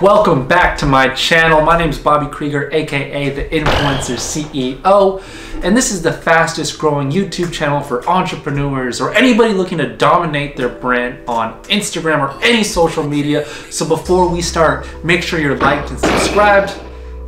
Welcome back to my channel. My name is Bobby Krieger, aka the Influencer CEO, and this is the fastest growing YouTube channel for entrepreneurs or anybody looking to dominate their brand on Instagram or any social media. So before we start, make sure you're liked and subscribed.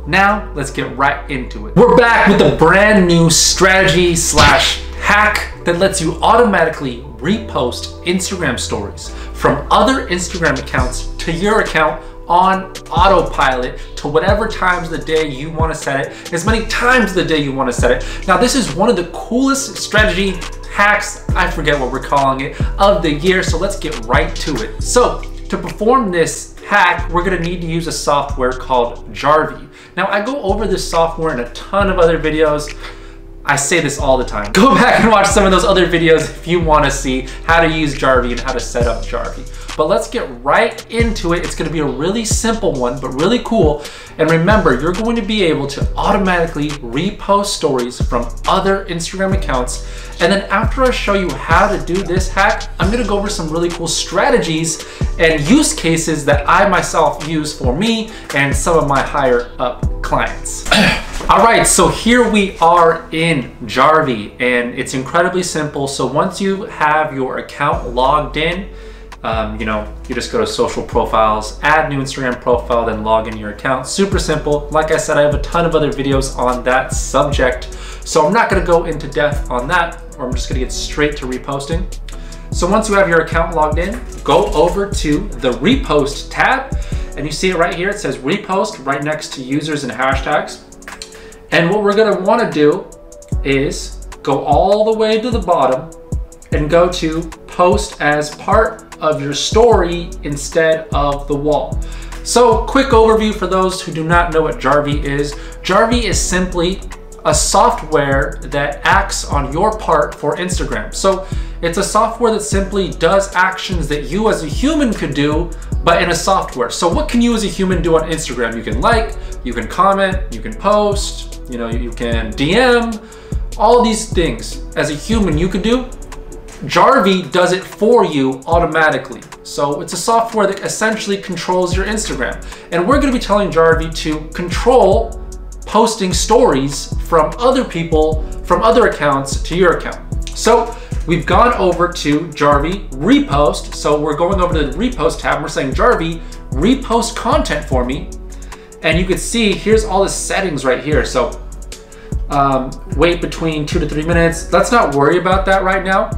Now let's get right into it. We're back with a brand new strategy slash hack that lets you automatically repost Instagram stories from other Instagram accounts to your account on autopilot to whatever times of the day you want to set it, as many times of the day you want to set it. Now this is one of the coolest strategy hacks, I forget what we're calling it, of the year, so let's get right to it. So to perform this hack, we're going to need to use a software called Jarvee. Now I go over this software in a ton of other videos. I say this all the time. Go back and watch some of those other videos if you want to see how to use Jarvee and how to set up Jarvee. But let's get right into it. It's going to be a really simple one, but really cool. And remember, you're going to be able to automatically repost stories from other Instagram accounts. And then after I show you how to do this hack, I'm going to go over some really cool strategies and use cases that I myself use for me and some of my higher up clients. All right, so here we are in Jarvee, and it's incredibly simple. So once you have your account logged in, you just go to social profiles, add new Instagram profile, then log in your account. Super simple. Like I said, I have a ton of other videos on that subject, so I'm not gonna go into depth on that, or I'm just gonna get straight to reposting. So once you have your account logged in, go over to the Repost tab, and you see it right here. It says Repost right next to users and hashtags. And what we're gonna wanna do is go all the way to the bottom and go to Post as part of your story instead of the wall. So quick overview for those who do not know what Jarvee is. Jarvee is simply a software that acts on your part for Instagram. So it's a software that simply does actions that you as a human could do, but in a software. So what can you as a human do on Instagram? You can like, you can comment, you can post, you can DM, all these things as a human you could do. Jarvee does it for you automatically. So it's a software that essentially controls your Instagram. And we're gonna be telling Jarvee to control posting stories from other people, from other accounts to your account. So we've gone over to Jarvee Repost. So we're going over to the Repost tab and we're saying, Jarvee, repost content for me. And you can see, here's all the settings right here. So wait between 2 to 3 minutes. Let's not worry about that right now.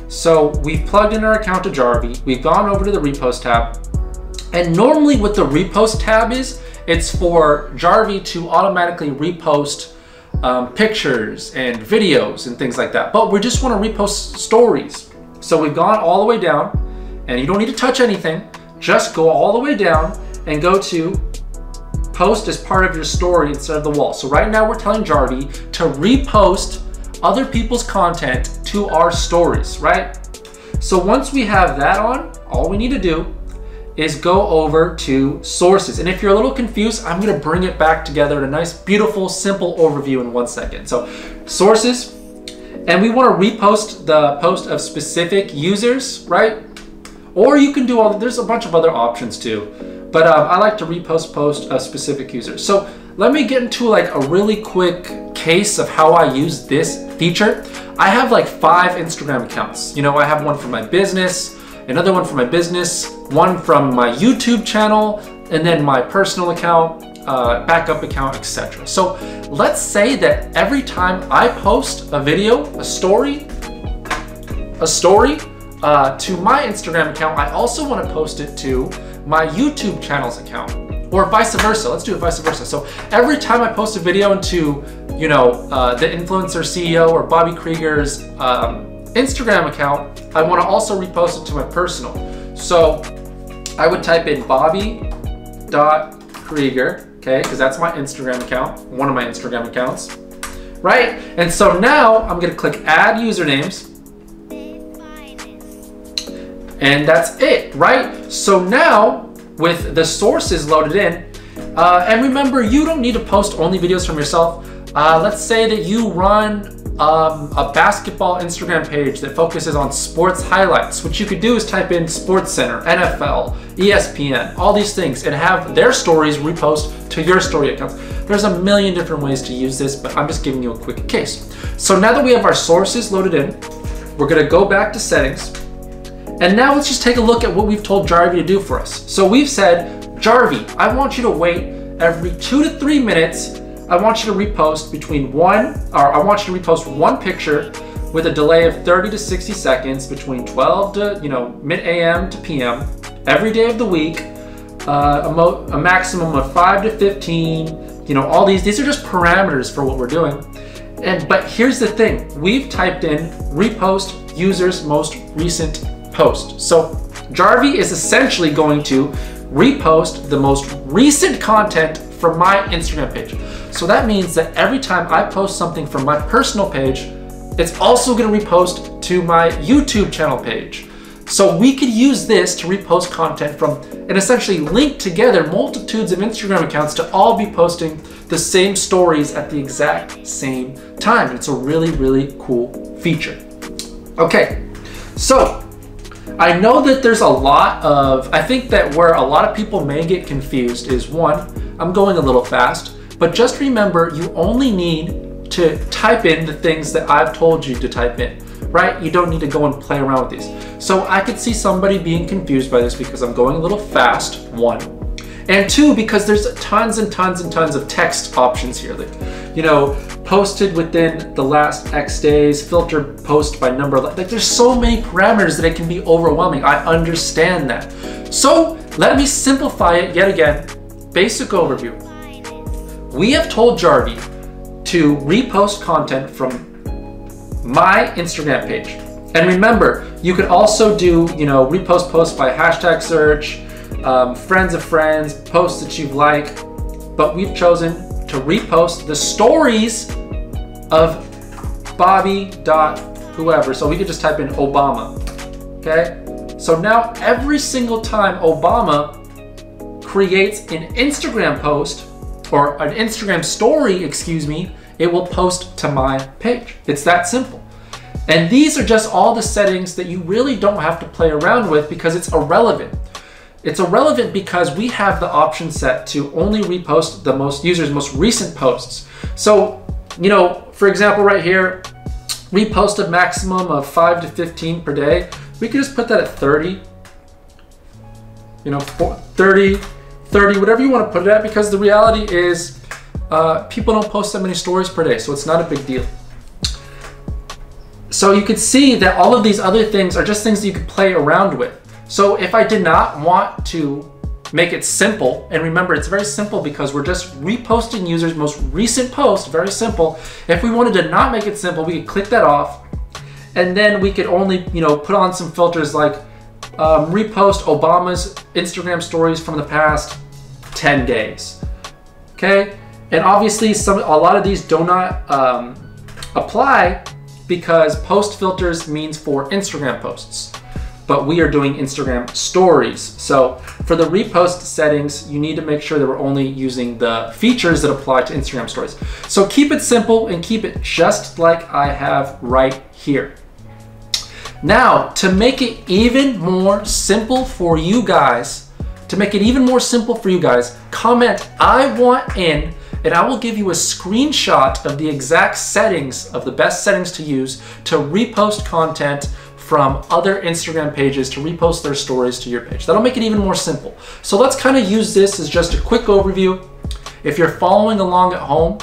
So we've plugged in our account to Jarvee, we've gone over to the Repost tab, and normally what the Repost tab is, it's for Jarvee to automatically repost pictures and videos and things like that, but we just want to repost stories. So we've gone all the way down, and you don't need to touch anything, just go all the way down and go to Post as part of your story instead of the wall. So right now we're telling Jarvee to repost other people's content to our stories, right? So once we have that on, all we need to do is go over to sources. And if you're a little confused, I'm gonna bring it back together in a nice, beautiful, simple overview in 1 second. So sources, and we wanna repost the post of specific users, right? Or you can do there's a bunch of other options too. But I like to repost post of specific users. So let me get into like a really quick case of how I use this feature. I have like 5 Instagram accounts. I have one for my business, another one for my business, one from my YouTube channel, and then my personal account, backup account, etc. So let's say that every time I post a video, a story to my Instagram account, I also want to post it to my YouTube channel's account, or vice versa. Let's do it vice versa. So every time I post a video into, the Influencer CEO or Bobby Krieger's Instagram account, I want to also repost it to my personal. So I would type in Bobby.Krieger, okay, because that's my Instagram account, one of my Instagram accounts, right? And so now I'm going to click Add Usernames. And that's it, right? So now with the sources loaded in, and remember, you don't need to post only videos from yourself. Let's say that you run a basketball Instagram page that focuses on sports highlights. What you could do is type in Sports Center, NFL, ESPN, all these things, and have their stories repost to your story accounts. There's a million different ways to use this, but I'm just giving you a quick case. So now that we have our sources loaded in, we're gonna go back to settings, and now let's just take a look at what we've told Jarvie to do for us. So we've said, Jarvie, I want you to wait every 2 to 3 minutes. I want you to repost one picture with a delay of 30 to 60 seconds between 12 to, mid AM to PM every day of the week, a maximum of 5 to 15, all these are just parameters for what we're doing. But here's the thing, we've typed in repost user's most recent post. So Jarvie is essentially going to repost the most recent content from my Instagram page. So that means that every time I post something from my personal page, it's also gonna repost to my YouTube channel page. So we could use this to repost content from and essentially link together multitudes of Instagram accounts to all be posting the same stories at the exact same time. It's a really, really cool feature. Okay, so I know that there's a lot of, I think that where a lot of people may get confused is one, I'm going a little fast, but just remember you only need to type in the things that I've told you to type in, right? You don't need to go and play around with these. So I could see somebody being confused by this because I'm going a little fast, one. And two, because there's tons and tons and tons of text options here. Like, posted within the last X days, filter post by number. Like there's so many parameters that it can be overwhelming. I understand that. So let me simplify it yet again. Basic overview. We have told Jarvie to repost content from my Instagram page. And remember, you could also do, repost posts by hashtag search, friends of friends, posts that you've liked, but we've chosen to repost the stories of Bobby.whoever. So we could just type in Obama, okay? So now every single time Obama creates an Instagram post, or an Instagram story, it will post to my page. It's that simple. And these are just all the settings that you really don't have to play around with because it's irrelevant. It's irrelevant because we have the option set to only repost the user's most recent posts. So, for example, right here, repost a maximum of 5 to 15 per day. We could just put that at 30, 30, whatever you want to put it at, because the reality is people don't post that many stories per day, so it's not a big deal. So you can see that all of these other things are just things that you could play around with. So if I did not want to make it simple, and remember it's very simple because we're just reposting users' most recent post, very simple. If we wanted to not make it simple, we could click that off, and then we could only put on some filters like repost Obama's Instagram stories from the past 10 days. Okay, and obviously a lot of these do not apply because post filters means for Instagram posts, but we are doing Instagram stories. So for the repost settings, you need to make sure that we're only using the features that apply to Instagram stories. So keep it simple and keep it just like I have right here. Now, to make it even more simple for you guys, comment "I want in," and I will give you a screenshot of the exact settings of the best settings to use to repost content from other Instagram pages to repost their stories to your page. That'll make it even more simple. So let's kind of use this as just a quick overview. If you're following along at home,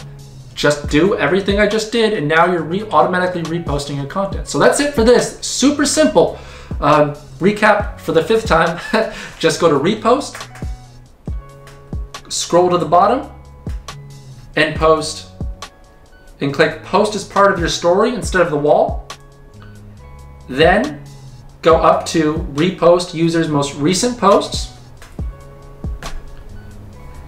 just do everything I just did, and now you're automatically reposting your content. So that's it for this. Super simple. Recap for the 5th time. Just go to repost, scroll to the bottom, and post, and click post as part of your story instead of the wall. Then go up to repost user's most recent posts.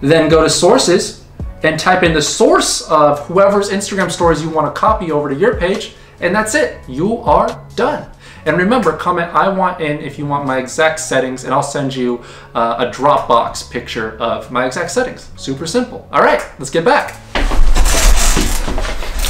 Then go to sources and type in the source of whoever's Instagram stories you want to copy over to your page, and that's it. You are done. And remember, comment "I want in" if you want my exact settings, and I'll send you a Dropbox picture of my exact settings. Super simple. All right, let's get back.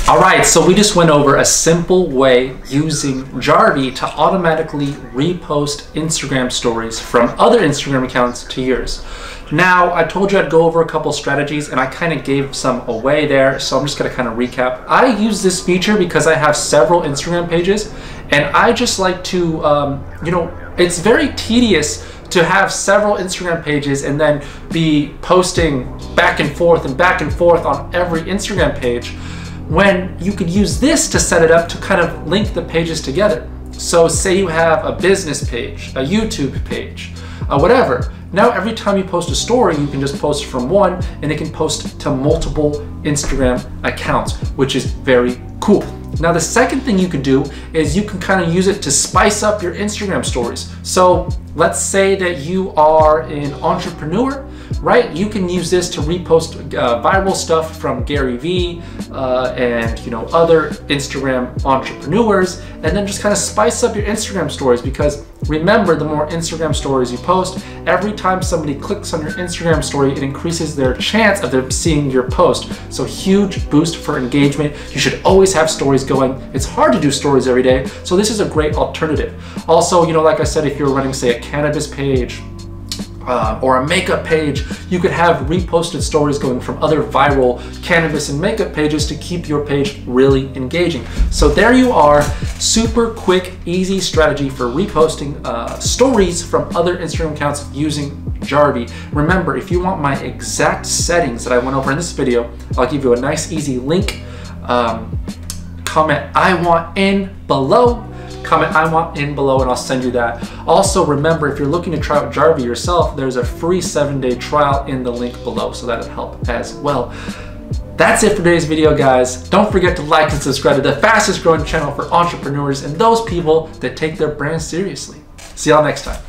All right, so we just went over a simple way using Jarvee to automatically repost Instagram stories from other Instagram accounts to yours. Now, I told you I'd go over a couple strategies and I kind of gave some away there, so I'm just gonna kind of recap. I use this feature because I have several Instagram pages and I just like to, it's very tedious to have several Instagram pages and then be posting back and forth on every Instagram page, when you could use this to set it up to kind of link the pages together. So say you have a business page, a YouTube page, whatever. Now every time you post a story, you can just post from one and it can post to multiple Instagram accounts, which is very cool. Now the second thing you could do is you can kind of use it to spice up your Instagram stories. So let's say that you are an entrepreneur, right? You can use this to repost viral stuff from Gary Vee and other Instagram entrepreneurs, and then just kind of spice up your Instagram stories, because remember, the more Instagram stories you post, every time somebody clicks on your Instagram story, it increases their chance of them seeing your post. So huge boost for engagement. You should always have stories going. It's hard to do stories every day, so this is a great alternative. Also, like I said, if you're running, say, a cannabis page, or a makeup page, you could have reposted stories going from other viral cannabis and makeup pages to keep your page really engaging. So there you are, super quick, easy strategy for reposting stories from other Instagram accounts using Jarvee. Remember, if you want my exact settings that I went over in this video, I'll give you a nice easy link. Comment "I want in" below. Comment "I want in" below and I'll send you that. Also remember, if you're looking to try out Jarvee yourself, there's a free 7-day trial in the link below, so that'll help as well. That's it for today's video, guys. Don't forget to like and subscribe to the fastest growing channel for entrepreneurs and those people that take their brand seriously. See y'all next time.